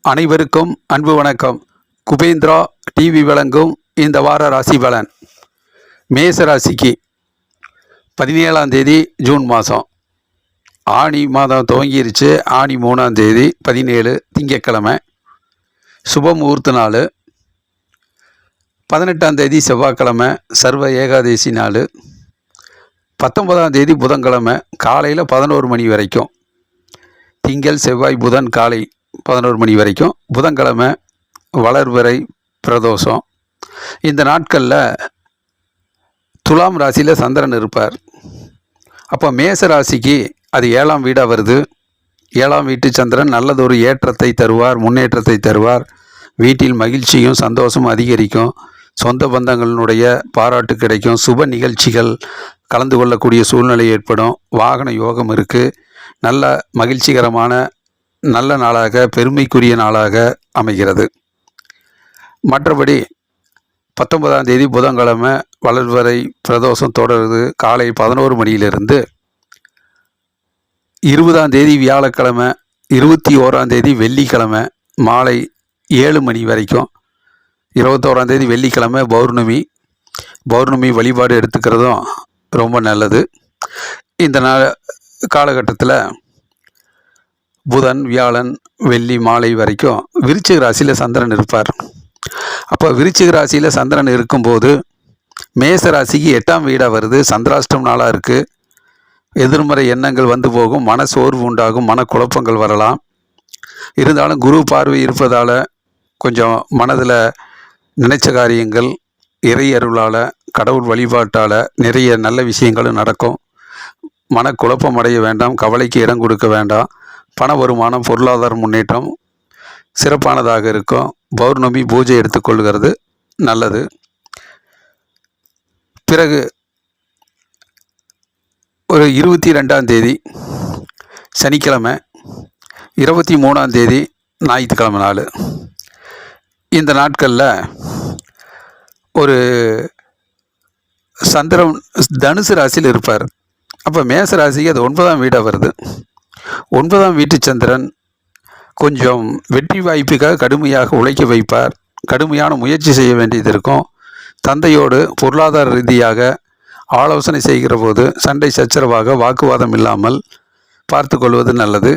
அனைவருக்கும் அன்பு வணக்கம். குபேந்திரா டிவி வழங்கும் இந்த வார ராசி பலன். மேச ராசிக்கு 17ஆம் தேதி ஜூன் மாதம், ஆணி மாதம் துவங்கிருச்சு. ஆணி 3ஆம் தேதி 17 திங்கட்கிழமை, சுப முகூர்த்த நாள். 18ஆம் தேதி செவ்வாய்க்கிழமை, சர்வ ஏகாதேசி நாள். 19ஆம் தேதி புதன்கிழமை காலையில் 11 மணி வரைக்கும், திங்கள் செவ்வாய் புதன் காலை 11 மணி வரைக்கும், புதன்கிழமை வளர்வரை பிரதோஷம். இந்த நாட்களில் துலாம் ராசியில் சந்திரன் இருப்பார். அப்போ மேச ராசிக்கு அது 7ஆம் வீடாக வருது. 7ஆம் வீட்டு சந்திரன் நல்லதொரு ஏற்றத்தை தருவார், முன்னேற்றத்தை தருவார். வீட்டில் மகிழ்ச்சியும் சந்தோஷமும் அதிகரிக்கும். சொந்த பந்தங்களினுடைய பாராட்டு கிடைக்கும். சுப நிகழ்ச்சிகள் கலந்து கொள்ளக்கூடிய சூழ்நிலை ஏற்படும். வாகன யோகம் இருக்குது. நல்ல மகிழ்ச்சிகரமான நல்ல நாளாக, பெருமைக்குரிய நாளாக அமைகிறது. மற்றபடி 19ஆம் தேதி புதன்கிழமை வளர்வரை பிரதோஷம் தொடருது. காலை 11 மணியிலிருந்து 20ஆம் தேதி வியாழக்கிழமை, 21ஆம் தேதி வெள்ளிக்கிழமை மாலை 7 மணி வரைக்கும். 21ஆம் தேதி வெள்ளிக்கிழமை பௌர்ணமி. பௌர்ணமி வழிபாடு எடுத்துக்கிறதும் ரொம்ப நல்லது. இந்த காலகட்டத்தில் புதன், வியாழன், வெள்ளி மாலை வரைக்கும் விருச்சிக ராசியில் சந்திரன் இருப்பார். அப்போ விருச்சிக ராசியில் சந்திரன் இருக்கும்போது மேச ராசிக்கு 8ஆம் வீடாக வருது. சந்திராஷ்டம் நாளாக இருக்குது. எதிர்மறை எண்ணங்கள் வந்து போகும். மன சோர்வு உண்டாகும். மனக்குழப்பங்கள் வரலாம். இருந்தாலும் குரு பார்வை இருப்பதால் கொஞ்சம் மனதில் நினைச்ச காரியங்கள், இறை அருளால், கடவுள் வழிபாட்டால் நிறைய நல்ல விஷயங்களும் நடக்கும். மனக்குழப்பம் அடைய வேண்டாம். கவலைக்கு இடம் கொடுக்க வேண்டாம். பண வருமானம், பொருளாதார முன்னேற்றம் சிறப்பானதாக இருக்கும். பௌர்ணமி பூஜை எடுத்துக்கொள்கிறது நல்லது. பிறகு ஒரு 22ஆம் தேதி சனிக்கிழமை, 23ஆம் தேதி ஞாயிற்றுக்கிழமை நாள். இந்த நாட்களில் ஒரு சந்திரன் தனுசு ராசியில் இருப்பார். அப்போ மேச ராசிக்கு அது 9ஆம் வீடாக வருது. 9ஆம் வீட்டு சந்திரன் கொஞ்சம் வெற்றி வாய்ப்புக்காக கடுமையாக உழைக்க வைப்பார். கடுமையான முயற்சி செய்ய வேண்டியது இருக்கும். தந்தையோடு பொருளாதார ரீதியாக ஆலோசனை செய்கிற போது சண்டை சச்சரவாக, வாக்குவாதம் இல்லாமல் பார்த்து கொள்வது நல்லது.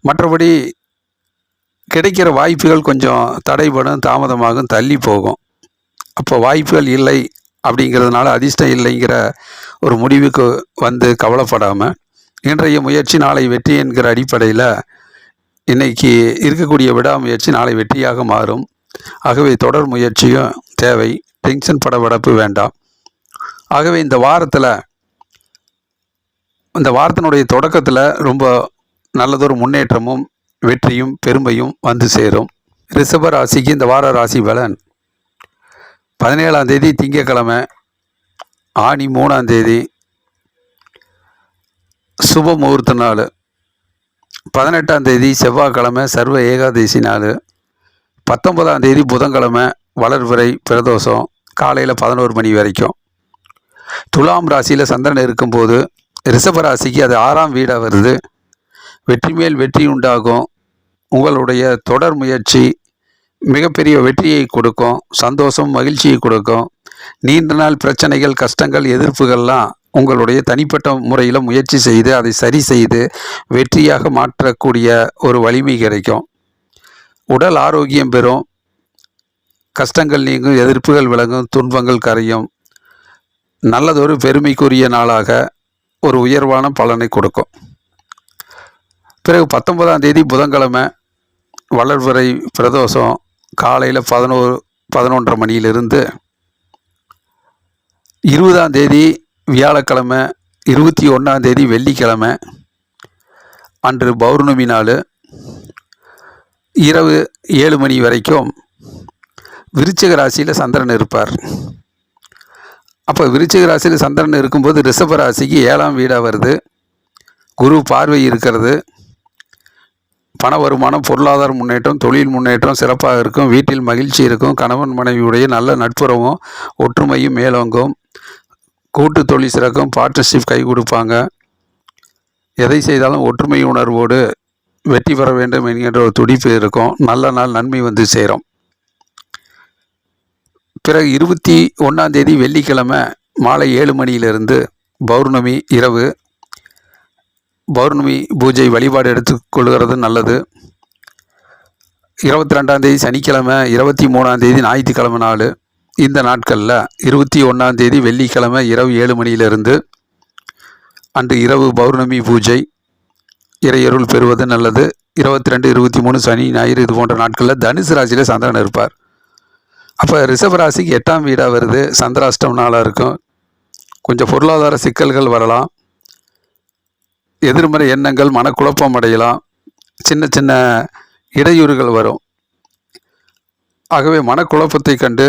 மற்றபடி கிடைக்கிற வாய்ப்புகள் கொஞ்சம் தடைபடும், தாமதமாகும், தள்ளி போகும். அப்போ வாய்ப்புகள் இல்லை அப்படிங்கிறதுனால, அதிர்ஷ்டம் இல்லைங்கிற ஒரு முடிவுக்கு வந்து கவலைப்படாமல், இன்றைய முயற்சி நாளை வெற்றி என்கிற அடிப்படையில் இன்றைக்கி இருக்கக்கூடிய விடாமுயற்சி நாளை வெற்றியாக மாறும். ஆகவே தொடர் முயற்சியும் தேவை. டென்ஷன் படபடப்பு வேண்டாம். ஆகவே இந்த வாரத்தினுடைய தொடக்கத்தில் ரொம்ப நல்லதொரு முன்னேற்றமும் வெற்றியும் பெருமையும் வந்து சேரும். ரிஷப ராசிக்கு இந்த வார ராசி பலன். 17ஆம் தேதி திங்கட்கிழமை, ஆணி 3ஆம் தேதி சுப முகூர்த்த நாள். 18ஆம் தேதி செவ்வாய்க்கிழமை சர்வ ஏகாதேசி நாள். 19ஆம் தேதி புதன்கிழமை வளர்வரை பிரதோஷம் காலையில் 11 மணி வரைக்கும். துலாம் ராசியில் சந்திரன் இருக்கும்போது ரிஷப ராசிக்கு அது 6ஆம் வீடாக வருது. வெற்றி மேல் வெற்றி உண்டாகும். உங்களுடைய தொடர் முயற்சி மிகப்பெரிய வெற்றியை கொடுக்கும். சந்தோஷம், மகிழ்ச்சியை கொடுக்கும். நீண்ட நாள் பிரச்சனைகள், கஷ்டங்கள், எதிர்ப்புகள்லாம் உங்களுடைய தனிப்பட்ட முறையில் முயற்சி செய்து அதை சரி செய்து வெற்றியாக மாற்றக்கூடிய ஒரு வலிமை கிடைக்கும். உடல் ஆரோக்கியம் பெறும். கஷ்டங்கள் நீங்கும், எதிர்ப்புகள் விலகும், துன்பங்கள் கரையும். நல்லதொரு பெருமைக்குரிய நாளாக ஒரு உயர்வான பலனை கொடுக்கும். பிறகு 19ஆம் தேதி புதன்கிழமை வளர்வரை பிரதோஷம் காலையில் 11:30 மணியிலிருந்து 20ஆம் தேதி வியாழக்கிழமை, 21ஆம் தேதி வெள்ளிக்கிழமை அன்று பௌர்ணமி நாள். இரவு 7 மணி வரைக்கும் விருச்சிக ராசியில் சந்திரன் இருப்பார். அப்போ விருச்சிக ராசியில் சந்திரன் இருக்கும்போது ரிஷப ராசிக்கு 7ஆம் வீடாக வருது. குரு பார்வை இருக்கிறது. பண வருமானம், பொருளாதார முன்னேற்றம், தொழில் முன்னேற்றம் சிறப்பாக இருக்கும். வீட்டில் மகிழ்ச்சி இருக்கும். கணவன் மனைவியுடைய நல்ல நட்புறவும் ஒற்றுமையும் மேலோங்கும். கூட்டு தொழில் சிறக்கும். பார்ட்னர்ஷிப் கை கொடுப்பாங்க. எதை செய்தாலும் ஒற்றுமை உணர்வோடு வெற்றி பெற வேண்டும் என்கின்ற ஒரு துடிப்பு இருக்கும். நல்ல நாள், நன்மை வந்து சேரும். பிறகு 21ஆம் தேதி வெள்ளிக்கிழமை மாலை 7 மணியிலிருந்து பௌர்ணமி இரவு பௌர்ணமி பூஜை வழிபாடு எடுத்துக்கொள்கிறது நல்லது. 22ஆம் தேதி சனிக்கிழமை, 23ஆம் தேதி ஞாயிற்றுக்கிழமை நாள். இந்த நாட்களில் 21ஆம் தேதி வெள்ளிக்கிழமை இரவு 7 மணியிலிருந்து அன்று இரவு பௌர்ணமி பூஜை இறையருள் பெறுவது நல்லது. 22, 23 சனி ஞாயிறு இது போன்ற நாட்களில் தனுசு ராசியில் சந்திரன் இருப்பார். அப்போ ரிஷப ராசிக்கு 8ஆம் வீடாக வருது. சந்திராஷ்டம் நாளாக இருக்கும். கொஞ்சம் பொருளாதார சிக்கல்கள் வரலாம். எதிர்மறை எண்ணங்கள், மனக்குழப்பம் அடையலாம். சின்ன சின்ன இடையூறுகள் வரும். ஆகவே மனக்குழப்பத்தை கண்டு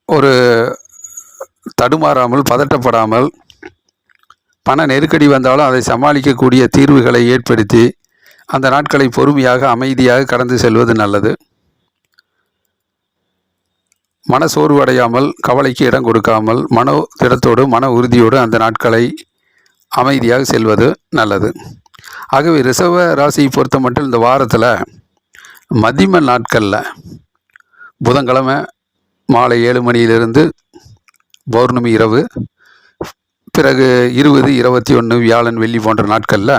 ஒரு தடுமாறாமல், பதட்டப்படாமல், பண நெருக்கடி வந்தாலும் அதை சமாளிக்கக்கூடிய தீர்வுகளை ஏற்படுத்தி அந்த நாட்களை பொறுமையாக, அமைதியாக கடந்து செல்வது நல்லது. மன சோர்வு அடையாமல், கவலைக்கு இடம் கொடுக்காமல், மன திடத்தோடு, மன உறுதியோடு அந்த நாட்களை அமைதியாக செல்வது நல்லது. ஆகவே ரிஷப ராசியை பொறுத்த மட்டும் இந்த வாரத்தில் மதிம நாட்களில் புதன்கிழமை மாலை 7 மணியிலிருந்து பௌர்ணமி இரவு, பிறகு 20, 21 வியாழன், வெள்ளி போன்ற நாட்களில்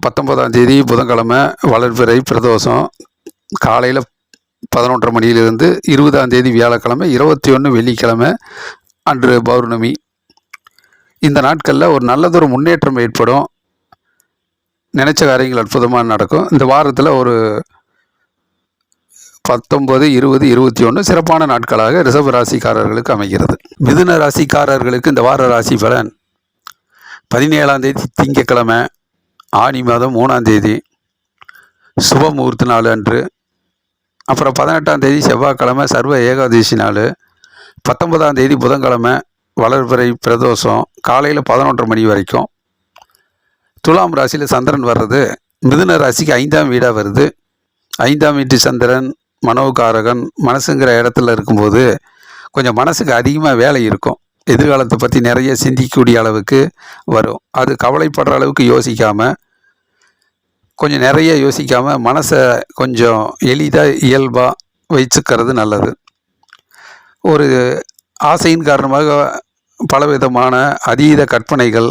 19ஆம் தேதி புதன்கிழமை வளர்பிறை பிரதோஷம் காலையில் 11:30 மணியிலிருந்து 20ஆம் தேதி வியாழக்கிழமை, 21 வெள்ளிக்கிழமை அன்று பௌர்ணமி. இந்த நாட்களில் ஒரு நல்லதொரு முன்னேற்றம் ஏற்படும். நினைச்ச காரியங்கள் அற்புதமாக நடக்கும். இந்த வாரத்தில் ஒரு 19, 20, 21 சிறப்பான நாட்களாக ரிஷப ராசிக்காரர்களுக்கு அமைகிறது. மிதுன ராசிக்காரர்களுக்கு இந்த வார ராசி பலன் 17ஆம் தேதி திங்கட்கிழமை, ஆனி மாதம் 3ஆம் தேதி சுப முகூர்த்த நாள் அன்று. அப்புறம் 18ஆம் தேதி செவ்வாய்க்கிழமை சர்வ ஏகாதசி நாள். 19ஆம் தேதி புதன்கிழமை வளர்பிறை பிரதோஷம் காலையில் 11:30 மணி வரைக்கும். துலாம் ராசியில் சந்திரன் வர்றது மிதுன ராசிக்கு 5ஆம் வீடாக வருது. 5ஆம் வீட்டு சந்திரன் மனோகாரகன். மனசுங்கிற இடத்துல இருக்கும்போது கொஞ்சம் மனசுக்கு அதிகமாக வேலை இருக்கும். எதிர்காலத்தை பற்றி நிறைய சிந்திக்கக்கூடிய அளவுக்கு வரும். அது கவலைப்படுற அளவுக்கு யோசிக்காமல், கொஞ்சம் நிறைய யோசிக்காமல் மனசை கொஞ்சம் எளிதாக இயல்பாக வச்சுக்கிறது நல்லது. ஒரு ஆசையின் காரணமாக பலவிதமான அதீத கற்பனைகள்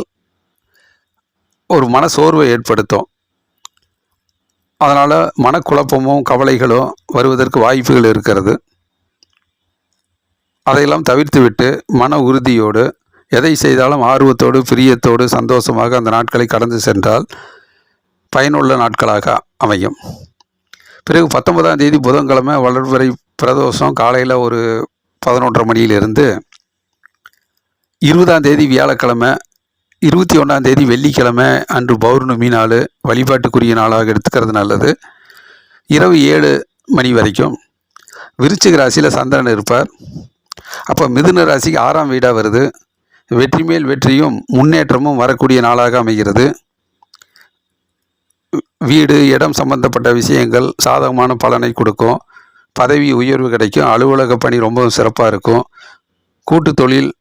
ஒரு மன சோர்வை ஏற்படுத்தும். அதனால் மனக்குழப்பமும் கவலைகளும் வருவதற்கு வாய்ப்புகள் இருக்கிறது. அதையெல்லாம் தவிர்த்து விட்டு மன உறுதியோடு எதை செய்தாலும் ஆர்வத்தோடு, பிரியத்தோடு, சந்தோஷமாக அந்த நாட்களை கடந்து சென்றால் பயனுள்ள நாட்களாக அமையும். பிறகு 19ஆம் தேதி புதன்கிழமை வளர்பிறை பிரதோஷம் காலையில் ஒரு 11:30 மணியிலிருந்து 20ஆம் தேதி வியாழக்கிழமை, 21ஆம் தேதி வெள்ளிக்கிழமை அன்று பௌர்ணமி நாள். வழிபாட்டுக்குரிய நாளாக எடுத்துக்கிறது நல்லது. இரவு 7 மணி வரைக்கும் விருச்சிக ராசியில் சந்திரன் இருப்பார். அப்போ மிதுன ராசிக்கு 6ஆம் வீடாக வருது. வெற்றி மேல் வெற்றியும் முன்னேற்றமும் வரக்கூடிய நாளாக அமைகிறது. வீடு, இடம் சம்பந்தப்பட்ட விஷயங்கள் சாதகமான பலனை கொடுக்கும். பதவி உயர்வு கிடைக்கும். அலுவலக பணி ரொம்பவும் சிறப்பாக இருக்கும். கூட்டு தொழில்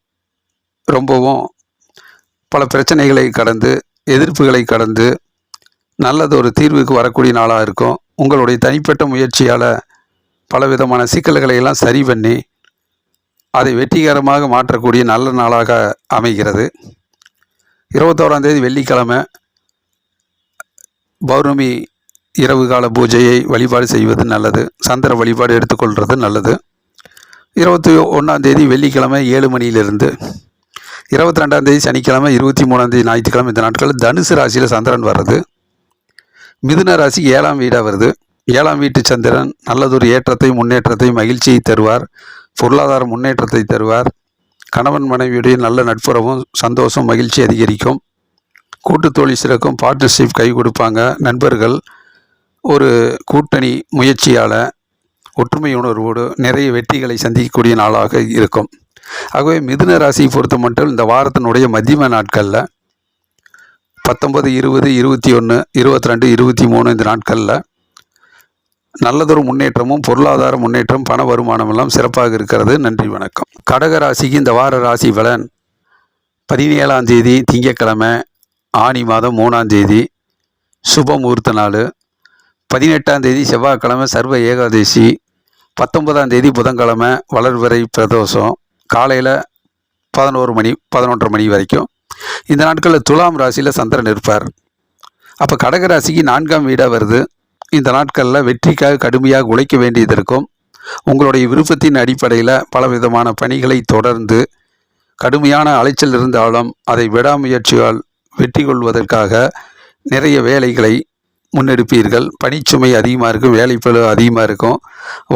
ரொம்பவும் பல பிரச்சனைகளை கடந்து, எதிர்ப்புகளை கடந்து நல்லது ஒரு தீர்வுக்கு வரக்கூடிய நாளாக இருக்கும். உங்களுடைய தனிப்பட்ட முயற்சியால் பலவிதமான சிக்கல்களை எல்லாம் சரி பண்ணி அதை வெற்றிகரமாக மாற்றக்கூடிய நல்ல நாளாக அமைகிறது. 21ஆம் தேதி வெள்ளிக்கிழமை பௌர்ணமி இரவு கால பூஜையை வழிபாடு செய்வது நல்லது. சந்திர வழிபாடு எடுத்துக்கொள்வது நல்லது. 21ஆம் தேதி வெள்ளிக்கிழமை 7 மணியிலிருந்து 22ஆம் தேதி சனிக்கிழமை, 23ஆம் தேதி ஞாயிற்றுக்கிழமை இந்த நாட்களில் தனுசு ராசியில் சந்திரன் வர்றது மிதுன ராசிக்கு 7ஆம் வீடாக வருது. 7ஆம் வீட்டு சந்திரன் நல்லதொரு ஏற்றத்தை, முன்னேற்றத்தை, மகிழ்ச்சியை தருவார். பொருளாதார முன்னேற்றத்தை தருவார். கணவன் மனைவியுடைய நல்ல நட்புறவும், சந்தோஷம், மகிழ்ச்சி அதிகரிக்கும். கூட்டு தொழில் சிறக்கும். பார்ட்னர்ஷிப் கை கொடுப்பாங்க. நண்பர்கள் ஒரு கூட்டணி முயற்சியால் ஒற்றுமை உணர்வோடு நிறைய வெற்றிகளை சந்திக்கக்கூடிய நாளாக இருக்கும். ஆகவே மிதுன ராசியை பொறுத்த மட்டும் இந்த வாரத்தினுடைய மத்தியம நாட்களில் 19, 20, 21, 22, 23 இந்த நாட்களில் நல்லதொரு முன்னேற்றமும், பொருளாதார முன்னேற்றம், பண வருமானம் எல்லாம் சிறப்பாக இருக்கிறது. நன்றி, வணக்கம். கடக ராசிக்கு இந்த வார ராசி பலன் 17ஆம் தேதி திங்கட்கிழமை, ஆனி மாதம் 3ஆம் தேதி சுப முகூர்த்த நாள். 18ஆம் தேதி செவ்வாய்க்கிழமை சர்வ ஏகாதசி. 19ஆம் தேதி புதன்கிழமை வளர்வரை பிரதோஷம். காலையில் 11:30 மணி வரைக்கும். இந்த நாட்களில் துலாம் ராசியில் சந்திரன் இருப்பார். அப்போ கடக ராசிக்கு 4ஆம் வீடாக வருது. இந்த நாட்களில் வெற்றிக்காக கடுமையாக உழைக்க வேண்டியது இருக்கும். உங்களுடைய விருப்பத்தின் அடிப்படையில் பலவிதமான பணிகளை தொடர்ந்து கடுமையான அலைச்சல் இருந்தாலும் அதை விடாமுயற்சியால் வெற்றி கொள்வதற்காக நிறைய வேலைகளை முன்னெடுப்பீர்கள். பணிச்சுமை அதிகமாக இருக்கும், வேலைப்பளு அதிகமாக இருக்கும்.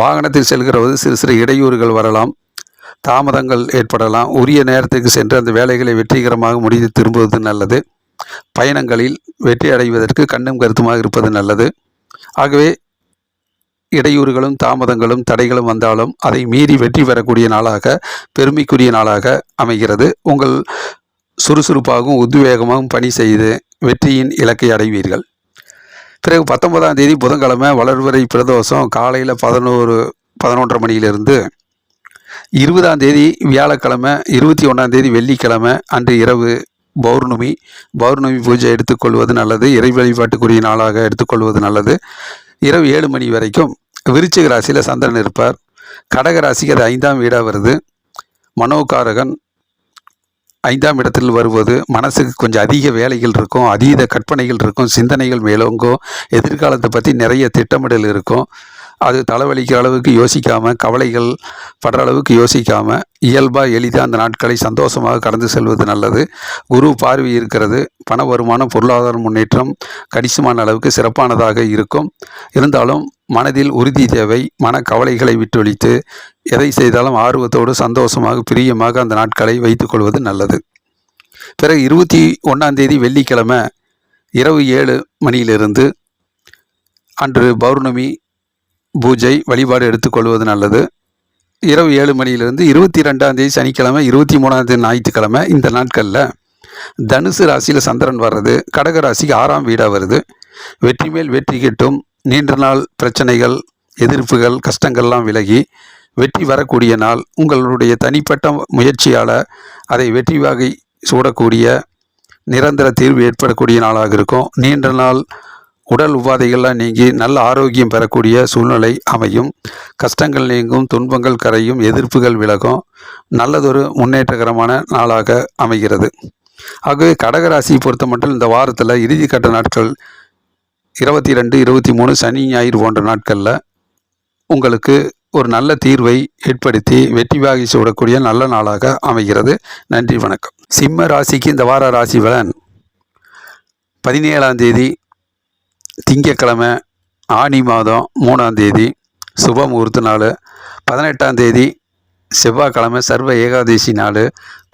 வாகனத்தில் செல்கிறவது சிறு சிறு இடையூறுகள் வரலாம், தாமதங்கள் ஏற்படலாம். உரிய நேரத்துக்கு சென்று அந்த வேலைகளை வெற்றிகரமாக முடித்து திரும்புவது நல்லது. பயணங்களில் வெற்றி அடைவதற்கு கண்ணும் கருத்துமாக இருப்பது நல்லது. ஆகவே இடையூறுகளும் தாமதங்களும் தடைகளும் வந்தாலும் அதை மீறி வெற்றி பெறக்கூடிய நாளாக, பெருமைக்குரிய நாளாக அமைகிறது. உங்கள் சுறுசுறுப்பாகவும் உத்வேகமாகவும் பணி செய்து வெற்றியின் இலக்கை அடைவீர்கள். பிறகு 19ஆம் தேதி புதன்கிழமை வளர்வரை பிரதோஷம். காலையில் 11:30 மணியிலிருந்து 20ஆம் தேதி வியாழக்கிழமை, 21ஆம் தேதி வெள்ளிக்கிழமை அன்று இரவு பௌர்ணமி பூஜை எடுத்துக்கொள்வது நல்லது. இறை வழிபாட்டுக்குரிய நாளாக எடுத்துக்கொள்வது நல்லது. இரவு 7 மணி வரைக்கும் விருச்சிக ராசியில் சந்திரன் இருப்பார். கடக ராசிக்கு அது 5ஆம் வீடாக வருது. மனோகாரகன் 5ஆம் இடத்தில் வருவது மனசுக்கு கொஞ்சம் அதிக வேலைகள் இருக்கும், அதீத கற்பனைகள் இருக்கும், சிந்தனைகள் மேலோங்கும், எதிர்காலத்தை பற்றி நிறைய திட்டமிடல் இருக்கும். அது தலைவலிக்கிற அளவுக்கு யோசிக்காமல், கவலைகள் படுற அளவுக்கு யோசிக்காமல் இயல்பாக எளிதாக அந்த நாட்களை சந்தோஷமாக கடந்து செல்வது நல்லது. குரு பார்வை இருக்கிறது. பண வருமானம், பொருளாதார முன்னேற்றம் கணிசமான அளவுக்கு சிறப்பானதாக இருக்கும். இருந்தாலும் மனதில் உறுதி தேவை. மன கவலைகளை விட்டொழித்து எதை செய்தாலும் ஆர்வத்தோடு சந்தோஷமாக பிரியமாக அந்த நாட்களை வைத்துக்கொள்வது நல்லது. பிறகு 21ஆம் தேதி வெள்ளிக்கிழமை இரவு 7 மணியிலிருந்து அன்று பௌர்ணமி பூஜை வழிபாடு எடுத்துக்கொள்வது நல்லது. இரவு 7 மணியிலிருந்து 22ஆம் தேதி சனிக்கிழமை, 23ஆம் தேதி ஞாயிற்றுக்கிழமை இந்த நாட்களில் தனுசு ராசியில் சந்திரன் வர்றது கடக ராசிக்கு 6ஆம் வீடாக வருது. வெற்றி மேல் வெற்றி கிட்டும். நீண்ட நாள் பிரச்சனைகள், எதிர்ப்புகள், கஷ்டங்கள்லாம் விலகி வெற்றி வரக்கூடிய நாள். உங்களுடைய தனிப்பட்ட முயற்சியால் அதை வெற்றி வகை சூடக்கூடிய நிரந்தர தீர்வு ஏற்படக்கூடிய நாளாக இருக்கும். நீண்ட நாள் உடல் உபாதைகள்லாம் நீங்கி நல்ல ஆரோக்கியம் பெறக்கூடிய சூழ்நிலை அமையும். கஷ்டங்கள் நீங்கும், துன்பங்கள் கரையும், எதிர்ப்புகள் விலகும். நல்லதொரு முன்னேற்றகரமான நாளாக அமைகிறது. ஆகவே கடகராசியை பொறுத்த மட்டும் இந்த வாரத்தில் இறுதிக்கட்ட நாட்கள் 22, 23 சனி ஞாயிறு போன்ற நாட்களில் உங்களுக்கு ஒரு நல்ல தீர்வை ஏற்படுத்தி வெற்றி வாகி சூடக்கூடிய நல்ல நாளாக அமைகிறது. நன்றி, வணக்கம். சிம்ம ராசிக்கு இந்த வார ராசி பலன். 17ஆம் தேதி திங்கட்கிழமை, ஆனி மாதம் 3ஆம் தேதி சுப முகூர்த்த நாள். 18ஆம் தேதி செவ்வாய்க்கிழமை சர்வ ஏகாதசி நாள்.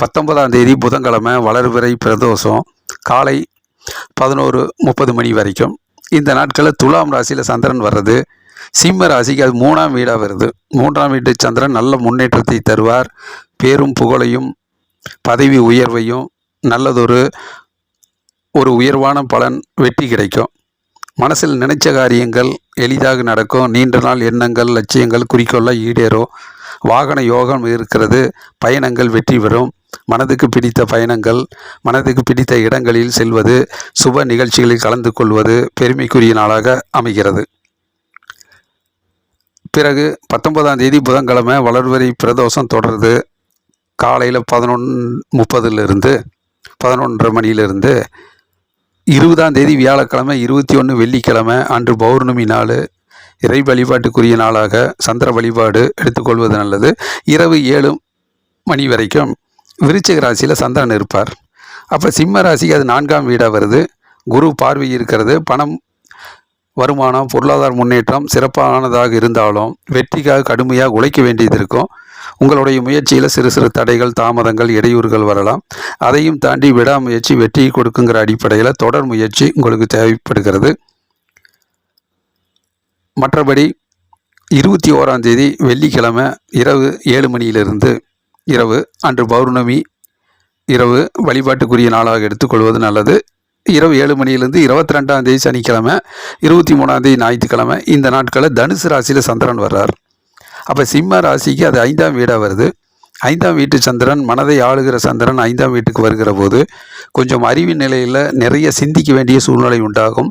19ஆம் தேதி புதன்கிழமை வளர்பிறை பிரதோஷம். காலை 11:30 மணி வரைக்கும். இந்த நாட்களில் துலாம் ராசியில் சந்திரன் வர்றது. சிம்ம ராசிக்கு அது 3ஆம் வீடாக வருது. 3ஆம் வீட்டு சந்திரன் நல்ல முன்னேற்றத்தை தருவார். பேரும் புகழையும் பதவி உயர்வையும் நல்லதொரு உயர்வான பலன், வெற்றி கிடைக்கும். மனசில் நினைச்ச காரியங்கள் எளிதாக நடக்கும். நீண்ட நாள் எண்ணங்கள், லட்சியங்கள், குறிக்கோளாக ஈடேறும். வாகன யோகம் இருக்கிறது. பயணங்கள் வெற்றி பெறும். மனதுக்கு பிடித்த பயணங்கள், மனதுக்கு பிடித்த இடங்களில் செல்வது, சுப நிகழ்ச்சிகளில் கலந்து கொள்வது பெருமைக்குரிய நாளாக அமைகிறது. பிறகு 19ஆம் தேதி புதன்கிழமை வளர்வரை பிரதோஷம் தொடருது. காலையில் 11:30 11:30 மணியிலிருந்து 20ஆம் தேதி வியாழக்கிழமை, 21 வெள்ளிக்கிழமை அன்று பௌர்ணமி நாள். இறை வழிபாட்டுக்குரிய நாளாக சந்திர வழிபாடு எடுத்துக்கொள்வது நல்லது. இரவு 7 மணி வரைக்கும் விருச்சிக ராசியில் சந்திரன் இருப்பார். அப்போ சிம்ம ராசிக்கு அது 4ஆம் வீடாக வருது. குரு பார்வை இருக்கிறது. பணம், வருமானம், பொருளாதார முன்னேற்றம் சிறப்பானதாக இருந்தாலும் வெற்றிக்காக கடுமையாக உழைக்க வேண்டியது இருக்கும். உங்களுடைய முயற்சியில் சிறு சிறு தடைகள், தாமதங்கள், இடையூறுகள் வரலாம். அதையும் தாண்டி விடாமுயற்சி வெற்றி கொடுக்குங்கிற அடிப்படையில் தொடர் முயற்சி உங்களுக்கு தேவைப்படுகிறது. மற்றபடி 21ஆம் தேதி வெள்ளிக்கிழமை இரவு 7 மணியிலிருந்து அன்று பௌர்ணமி இரவு வழிபாட்டுக்குரிய நாளாக எடுத்துக்கொள்வது நல்லது. இரவு 7 மணியிலிருந்து 22ஆம் தேதி சனிக்கிழமை, 23ஆம் தேதி ஞாயிற்றுக்கிழமை இந்த நாட்களில் தனுசு ராசியில் சந்திரன் வர்றார். அப்போ சிம்ம ராசிக்கு அது 5ஆம் வீடாக வருது. 5ஆம் வீட்டு சந்திரன் மனதை ஆளுகிற சந்திரன் 5ஆம் வீட்டுக்கு வருகிற போது கொஞ்சம் அறிவின் நிலையில் நிறைய சிந்திக்க வேண்டிய சூழ்நிலை உண்டாகும்.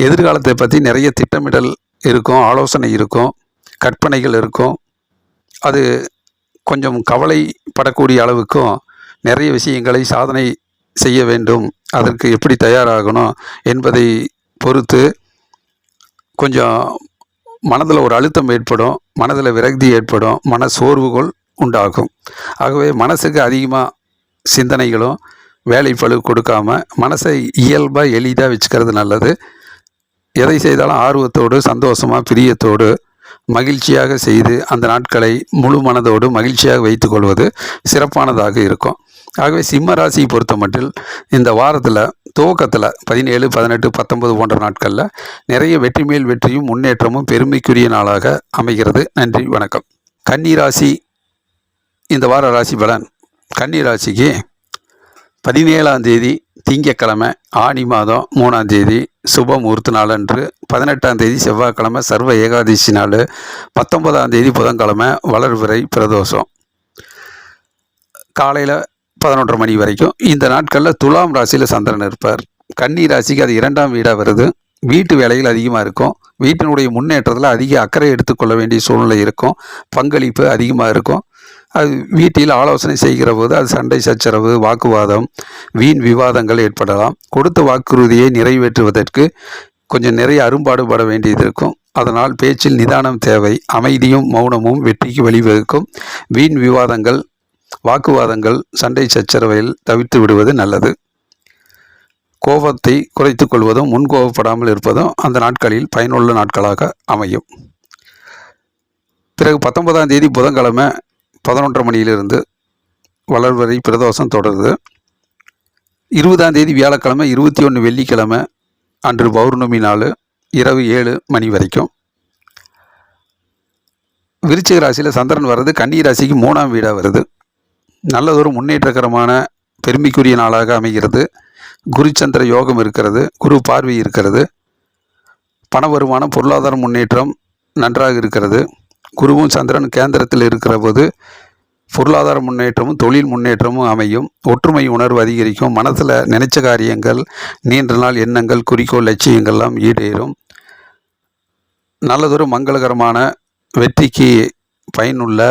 எதிர்காலத்தை பற்றி நிறைய திட்டமிடல் இருக்கும், ஆலோசனை இருக்கும், கற்பனைகள் இருக்கும். அது கொஞ்சம் கவலைப்படக்கூடிய அளவுக்கும் நிறைய விஷயங்களை சாதனை செய்ய வேண்டும், அதற்கு எப்படி தயாராகணும் என்பதை பொறுத்து கொஞ்சம் மனதில் ஒரு அழுத்தம் ஏற்படும், மனதில் விரக்தி ஏற்படும், மன சோர்வுகள் உண்டாகும். ஆகவே மனசுக்கு அதிகமாக சிந்தனைகளும் வேலை பளு கொடுக்காம மனசை இயல்பாக எளிதாக வச்சுக்கிறது நல்லது. எதை செய்தாலும் ஆர்வத்தோடு, சந்தோஷமாக, பிரியத்தோடு, மகிழ்ச்சியாக செய்து அந்த நாட்களை முழு மனதோடு மகிழ்ச்சியாக வைத்து கொள்வது சிறப்பானதாக இருக்கும். ஆகவே சிம்ம ராசியை பொறுத்த மட்டில் இந்த வாரத்தில் துவக்கத்தில் 17, 18, 19 போன்ற நாட்களில் நிறைய வெற்றி மேல் வெற்றியும் முன்னேற்றமும் பெருமைக்குரிய நாளாக அமைகிறது. நன்றி, வணக்கம். கன்னி ராசி இந்த வார ராசி பலன். கன்னி ராசிக்கு 17ஆம் தேதி திங்கக்கிழமை ஆனி மாதம் 3ஆம் தேதி சுப முகூர்த்த நாள் அன்று, 18ஆம் தேதி செவ்வாய்க்கிழமை சர்வ ஏகாதசி நாள், 19ஆம் தேதி புதன்கிழமை வளர்பிறை பிரதோஷம் காலையில் 11:30 மணி வரைக்கும். இந்த நாட்களில் துலாம் ராசியில் சந்திரன் இருப்பார். கன்னி ராசிக்கு அது 2ஆம் வீடாக வருது. வீட்டு வேலைகள் அதிகமாக இருக்கும். வீட்டினுடைய முன்னேற்றத்தில் அதிக அக்கறை எடுத்துக்கொள்ள வேண்டிய சூழ்நிலை இருக்கும். பங்களிப்பு அதிகமாக இருக்கும். அது வீட்டில் ஆலோசனை செய்கிற போது அது சண்டை சச்சரவு, வாக்குவாதம், வீண் விவாதங்கள் ஏற்படலாம். கொடுத்த வாக்குறுதியை நிறைவேற்றுவதற்கு கொஞ்சம் நிறைய அரும்பாடுபட வேண்டியது இருக்கும். அதனால் பேச்சில் நிதானம் தேவை. அமைதியும் மௌனமும் வெற்றிக்கு வழிவகுக்கும். வீண் விவாதங்கள், வாக்குவாதங்கள், சண்டை சச்சரவையில் தவிர்த்து விடுவது நல்லது. கோபத்தை குறைத்து கொள்வதும் முன்கோபப்படாமல் இருப்பதும் அந்த நாட்களில் பயனுள்ள நாட்களாக அமையும். பிறகு 19ஆம் தேதி புதன்கிழமை 11:30 மணியிலிருந்து வளர்வரை பிரதோஷம் தொடருது. 20ஆம் தேதி வியாழக்கிழமை, 21 வெள்ளிக்கிழமை அன்று பௌர்ணமி நாள் இரவு 7 மணி வரைக்கும். விருச்சிக ராசியில் சந்திரன் வர்றது கன்னி ராசிக்கு 3ஆம் வீடாக வருது. நல்லதொரு முன்னேற்றகரமான பெருமைக்குரிய நாளாக அமைகிறது. குருச்சந்திர யோகம் இருக்கிறது. குரு பார்வை இருக்கிறது. பண வருமானம், பொருளாதார முன்னேற்றம் நன்றாக இருக்கிறது. குருவும் சந்திரன் கேந்திரத்தில் இருக்கிற போது பொருளாதார முன்னேற்றமும் தொழில் முன்னேற்றமும் அமையும். ஒற்றுமை உணர்வு அதிகரிக்கும். மனசில் நினைச்ச காரியங்கள், நீண்ட நாள் எண்ணங்கள், குறிக்கோள், லட்சியங்கள்லாம் ஈடேறும். நல்லதொரு மங்களகரமான வெற்றிக்கு பயனுள்ள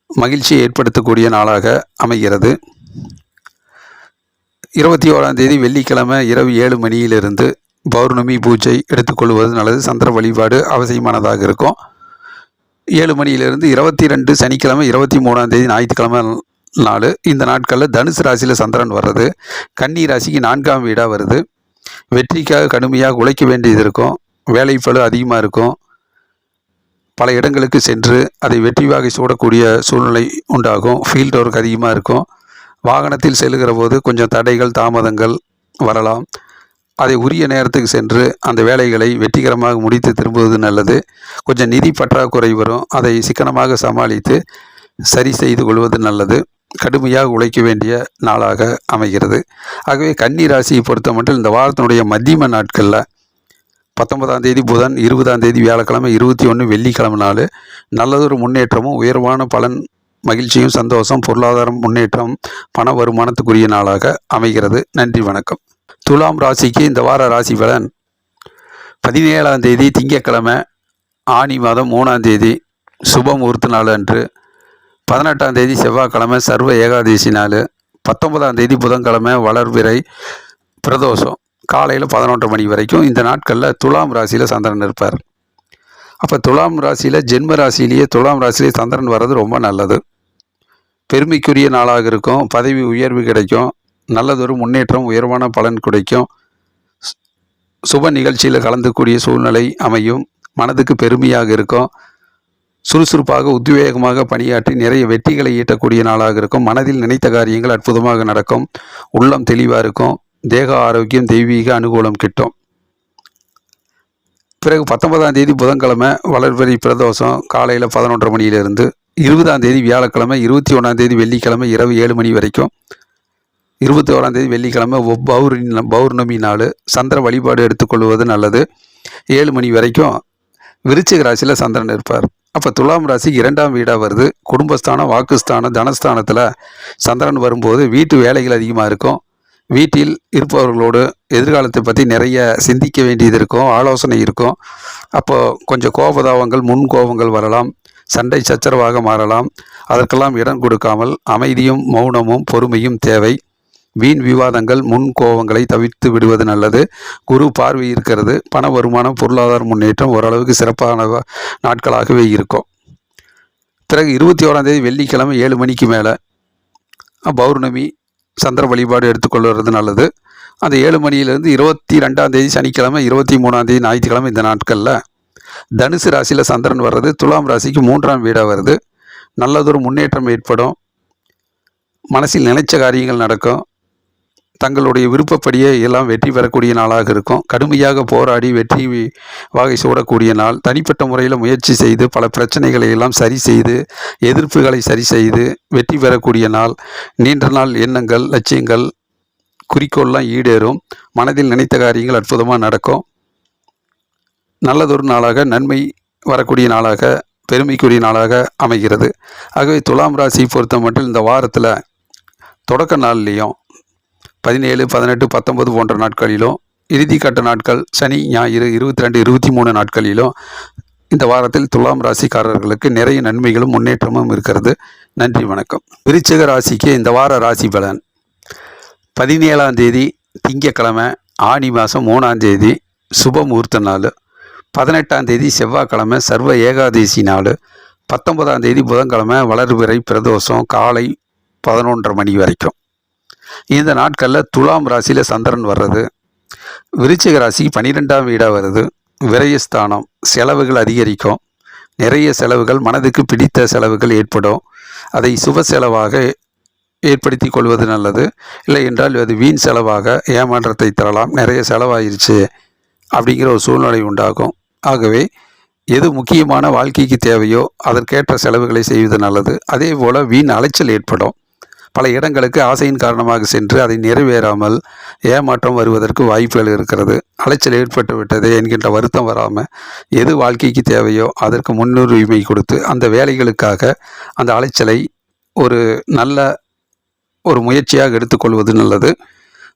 மகிழ்ச்சியை ஏற்படுத்தக்கூடிய நாளாக அமைகிறது. 21ஆம் தேதி வெள்ளிக்கிழமை இரவு 7 மணியிலிருந்து பௌர்ணமி பூஜை எடுத்துக்கொள்வது நல்லது. சந்திர வழிபாடு அவசியமானதாக இருக்கும். 7 மணியிலிருந்து 22 சனிக்கிழமை, 23ஆம் தேதி ஞாயிற்றுக்கிழமை நாள். இந்த நாட்களில் தனுசு ராசியில் சந்திரன் வர்றது கன்னி ராசிக்கு 4ஆம் வீடாக வருது. வெற்றிக்காக கடுமையாக உழைக்க வேண்டியது இருக்கும். வேலைப்பளு அதிகமாக இருக்கும். பல இடங்களுக்கு சென்று அதை வெற்றி வாகை சூடக்கூடிய சூழ்நிலை உண்டாகும். ஃபீல்டு ஒர்க் அதிகமாக இருக்கும். வாகனத்தில் செல்லுகிற போது கொஞ்சம் தடைகள், தாமதங்கள் வரலாம். அதை உரிய நேரத்துக்கு சென்று அந்த வேலைகளை வெற்றிகரமாக முடித்து திரும்புவது நல்லது. கொஞ்சம் நிதி பற்றாக்குறை வரும். அதை சிக்கனமாக சமாளித்து சரி செய்து கொள்வது நல்லது. கடுமையாக உழைக்க வேண்டிய நாளாக அமைகிறது. ஆகவே கன்னி ராசியை பொறுத்த மட்டும் இந்த வாரத்தினுடைய மத்தியம நாட்களில் 19ஆம் தேதி புதன், 20ஆம் தேதி வியாழக்கிழமை, 21 வெள்ளிக்கிழமை நாள் நல்லதொரு முன்னேற்றமும் உயர்வான பலன், மகிழ்ச்சியும், சந்தோஷம், பொருளாதாரம் முன்னேற்றம், பண வருமானத்துக்குரிய நாளாக அமைகிறது. நன்றி, வணக்கம். துலாம் ராசிக்கு இந்த வார ராசி பலன். 17ஆம் தேதி திங்கட்கிழமை ஆனி மாதம் 3ஆம் தேதி சுப முகூர்த்த நாள் அன்று, 18ஆம் தேதி செவ்வாய்க்கிழமை சர்வ ஏகாதசி நாள், 19ஆம் தேதி புதன்கிழமை வளர்பிறை பிரதோஷம் காலையில் 11:30 மணி வரைக்கும். இந்த நாட்களில் துலாம் ராசியில் சந்திரன் இருப்பார். அப்போ துலாம் ராசியில் ஜென்ம ராசியிலேயே துலாம் ராசியிலே சந்திரன் வர்றது ரொம்ப நல்லது. பெருமைக்குரிய நாளாக இருக்கும். பதவி உயர்வு கிடைக்கும். நல்லதொரு முன்னேற்றம், உயர்வான பலன் கிடைக்கும். சுப நிகழ்ச்சியில் கலந்துக்கூடிய சூழ்நிலை அமையும். மனதுக்கு பெருமையாக இருக்கும். சுறுசுறுப்பாக உத்வேகமாக பணியாற்றி நிறைய வெற்றிகளை ஈட்டக்கூடிய நாளாக இருக்கும். மனதில் நினைத்த காரியங்கள் அற்புதமாக நடக்கும். உள்ளம் தெளிவாக இருக்கும். தேக ஆரோக்கியம், தெய்வீக அனுகூலம் கிட்டும். பிறகு 19ஆம் தேதி புதன்கிழமை வளர்பிறை பிரதோஷம் காலையில் 11:30 மணியிலிருந்து, 20ஆம் தேதி வியாழக்கிழமை, 21ஆம் தேதி வெள்ளிக்கிழமை இரவு 7 மணி வரைக்கும், 21ஆம் தேதி வெள்ளிக்கிழமை பௌர்ணமி நாள். சந்திர வழிபாடு எடுத்துக்கொள்வது நல்லது. 7 மணி வரைக்கும் விருச்சிக ராசியில் சந்திரன் இருப்பார். அப்போ துலாம் ராசிக்கு 2ஆம் வீடாக வருது. குடும்பஸ்தானம், வாக்குஸ்தானம், தனஸ்தானத்தில் சந்திரன் வரும்போது வீட்டு வேலைகள் அதிகமாக இருக்கும். வீட்டில் இருப்பவர்களோடு எதிர்காலத்தை பற்றி நிறைய சிந்திக்க வேண்டியது இருக்கும், ஆலோசனை இருக்கும். அப்போது கொஞ்சம் கோபதாபங்கள், முன் கோபங்கள் வரலாம், சண்டை சச்சரவாக மாறலாம். அதற்கெல்லாம் இடம் கொடுக்காமல் அமைதியும் மௌனமும் பொறுமையும் தேவை. வீண் விவாதங்கள், முன் கோபங்களை தவிர்த்து விடுவது நல்லது. குரு பார்வை இருக்கிறது. பண வருமானம், பொருளாதார முன்னேற்றம் ஓரளவுக்கு சிறப்பான நாட்களாகவே இருக்கும். பிறகு 21ஆம் தேதி வெள்ளிக்கிழமை 7 மணிக்கு மேலே பௌர்ணமி சந்திர வழிபாடு எடுத்துக்கொள்வது நல்லது. அந்த 7 மணியிலிருந்து 22ஆம் தேதி சனிக்கிழமை, 23ஆம் தேதி ஞாயிற்றுக்கிழமை இந்த நாட்களில் தனுசு ராசியில் சந்திரன் வர்றது துலாம் ராசிக்கு 3ஆம் வீடாக வருது. நல்லதொரு முன்னேற்றம் ஏற்படும். மனசில் நினைச்ச காரியங்கள் நடக்கும். தங்களுடைய விருப்பப்படியே எல்லாம் வெற்றி பெறக்கூடிய நாளாக இருக்கும். கடுமையாக போராடி வெற்றி வாகை சூடக்கூடிய நாள். தனிப்பட்ட முறையில் முயற்சி செய்து பல பிரச்சனைகளை எல்லாம் சரி செய்து, எதிர்ப்புகளை சரி செய்து வெற்றி பெறக்கூடிய நாள். நீண்ட நாள் எண்ணங்கள், லட்சியங்கள், குறிக்கோள்லாம் ஈடேறும். மனதில் நினைத்த காரியங்கள் அற்புதமாக நடக்கும். நல்லதொரு நாளாக, நன்மை வரக்கூடிய நாளாக, பெருமைக்குரிய நாளாக அமைகிறது. ஆகவே துலாம் ராசி பொறுத்த மட்டும் இந்த வாரத்தில் தொடக்க நாள்லேயும் 17, 18, 19 போன்ற நாட்களிலும், இறுதி கட்ட நாட்கள் சனி, ஞாயிறு 22, 23 நாட்களிலும் இந்த வாரத்தில் துலாம் ராசிக்காரர்களுக்கு நிறைய நன்மைகளும் முன்னேற்றமும் இருக்கிறது. நன்றி, வணக்கம். விருச்சிக ராசிக்கு இந்த வார ராசி பலன். 17ஆம் தேதி திங்கக்கிழமை, ஆனி மாதம் 3ஆம் தேதி சுப முகூர்த்த நாள். 18ஆம் தேதி செவ்வாய்க்கிழமை சர்வ ஏகாதேசி நாள். 19ஆம் தேதி புதன்கிழமை வளர்பிறை பிரதோஷம் காலை 11:30 மணி வரைக்கும். இந்த நாட்களில் துலாம் ராசியில் சந்திரன் வர்றது விருச்சிக ராசிக்கு 12ஆம் வீடாக வருது. விரயஸ்தானம், செலவுகள் அதிகரிக்கும். நிறைய செலவுகள், மனதுக்கு பிடித்த செலவுகள் ஏற்படும். அதை சுப செலவாக ஏற்படுத்தி கொள்வது நல்லது. இல்லை என்றால் அது வீண் செலவாக ஏமாற்றத்தை தரலாம். நிறைய செலவாயிருச்சு அப்படிங்கிற ஒரு சூழ்நிலை உண்டாகும். ஆகவே எது முக்கியமான வாழ்க்கைக்கு தேவையோ அதற்கேற்ற செலவுகளை செய்வது நல்லது. அதே போல் வீண் அலைச்சல் ஏற்படும். பல இடங்களுக்கு ஆசையின் காரணமாக சென்று அதை நிறைவேறாமல் ஏமாற்றம் வருவதற்கு வாய்ப்புகள் இருக்கிறது. அலைச்சல் ஏற்பட்டு விட்டது என்கின்ற வருத்தம் வராமல் எது வாழ்க்கைக்கு தேவையோ அதற்கு முன்னுரிமை கொடுத்து அந்த வேலைகளுக்காக அந்த அலைச்சலை ஒரு நல்ல ஒரு முயற்சியாக எடுத்துக்கொள்வது நல்லது.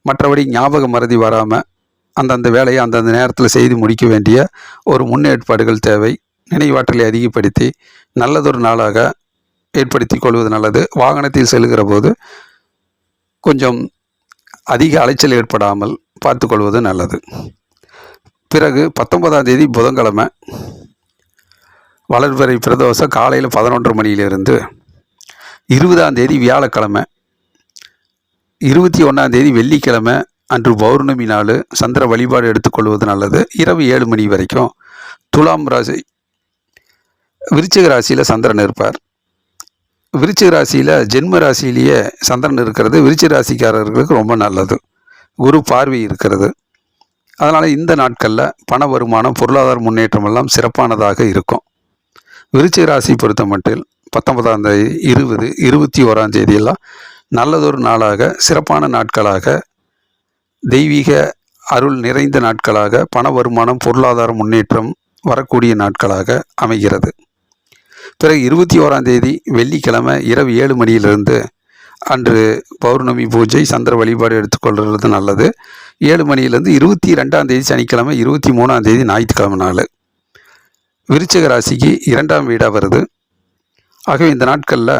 மற்றபடி ஞாபக மறதி வராமல் அந்தந்த வேலையை அந்தந்த நேரத்தில் செய்து முடிக்க வேண்டிய ஒரு முன்னேற்பாடுகள் தேவை. நினைவாற்றலை அதிகப்படுத்தி நல்லதொரு நாளாக ஏற்படுத்தி கொள்வது நல்லது. வாகனத்தில் செல்கிற போது கொஞ்சம் அதிக அலைச்சல் ஏற்படாமல் பார்த்து கொள்வது நல்லது. பிறகு 19ஆம் தேதி புதன்கிழமை வளர்பிறை பிரதோஷம் காலையில் 11 மணியிலிருந்து 20ஆம் தேதி வியாழக்கிழமை, 21ஆம் தேதி வெள்ளிக்கிழமை அன்று பௌர்ணமி நாள் சந்திர வழிபாடு எடுத்துக்கொள்வது நல்லது. இரவு 7 மணி வரைக்கும் துலாம் ராசி விருச்சிக ராசியில் சந்திரன் இருப்பார். விருச்சிக ராசியில் ஜென்ம ராசியிலேயே சந்திரன் இருக்கிறது விருச்சிக ராசிக்காரர்களுக்கு ரொம்ப நல்லது. குரு பார்வை இருக்கிறது. அதனால் இந்த நாட்களில் பண வருமானம், பொருளாதார முன்னேற்றம் எல்லாம் சிறப்பானதாக இருக்கும். விருச்சிக ராசி பொறுத்த மட்டில் 19ஆம் தேதி, 20, 21ஆம் தேதியெல்லாம் நல்லதொரு நாளாக, சிறப்பான நாட்களாக, தெய்வீக அருள் நிறைந்த நாட்களாக, பண வருமானம், பொருளாதார முன்னேற்றம் வரக்கூடிய நாட்களாக அமைகிறது. பிறகு 21ஆம் தேதி வெள்ளிக்கிழமை இரவு 7 மணியிலிருந்து அன்று பௌர்ணமி பூஜை, சந்திர வழிபாடு எடுத்துக்கொள்வது நல்லது. 7 மணியிலிருந்து 22ஆம் தேதி சனிக்கிழமை, 23ஆம் தேதி ஞாயிற்றுக்கிழமை நாள். விருச்சிக ராசிக்கு 2ஆம் வீடாக வருது. ஆகவே இந்த நாட்களில்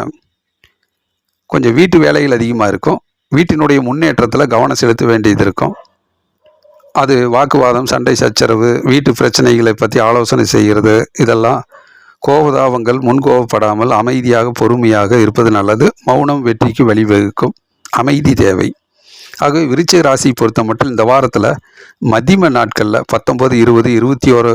கொஞ்சம் வீட்டு வேலைகள் அதிகமாக இருக்கும். வீட்டினுடைய முன்னேற்றத்தில் கவனம் செலுத்த வேண்டியது இருக்கும். அது வாக்குவாதம், சண்டை சச்சரவு, வீட்டு பிரச்சனைகளை பற்றி ஆலோசனை செய்கிறது. இதெல்லாம் கோபதாபங்கள், முன்கோபப்படாமல் அமைதியாக பொறுமையாக இருப்பது நல்லது. மௌனம் வெற்றிக்கு வழிவகுக்கும். அமைதி தேவை. ஆகவே விருச்சிக ராசி பொறுத்த மட்டும் இந்த வாரத்தில் மதிம நாட்களில் 19, 20, 21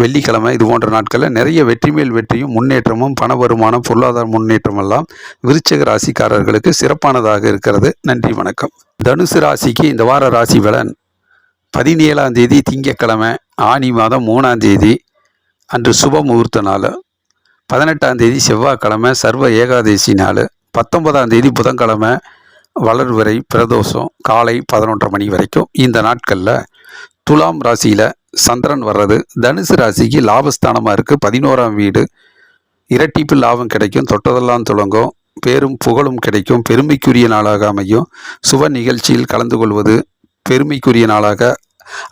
வெள்ளிக்கிழமை இது போன்ற நாட்களில் நிறைய வெற்றி மேல் வெற்றியும் முன்னேற்றமும், பண வருமானம், பொருளாதார முன்னேற்றம் எல்லாம் விருச்சிக ராசிக்காரர்களுக்கு சிறப்பானதாக இருக்கிறது. நன்றி, வணக்கம். தனுசு ராசிக்கு இந்த வார ராசி பலன். 17ஆம் தேதி திங்கட்கிழமை, ஆனி மாதம் 3ஆம் தேதி அன்று சுப முகூர்த்த நாள். 18ஆம் தேதி செவ்வாய்க்கிழமை சர்வ ஏகாதேசி நாள். 19ஆம் தேதி புதன்கிழமை வளர்விறை பிரதோஷம் காலை 11:30 மணி வரைக்கும். இந்த நாட்களில் துலாம் ராசியில் சந்திரன் வர்றது தனுசு ராசிக்கு லாபஸ்தானமாக இருக்குது. 11ஆம் வீடு இரட்டிப்பு லாபம் கிடைக்கும், தொட்டதெல்லாம் துலங்கும், பேரும் புகழும் கிடைக்கும், பெருமைக்குரிய நாளாக அமையும். சுப நிகழ்ச்சியில் கலந்து கொள்வது பெருமைக்குரிய நாளாக,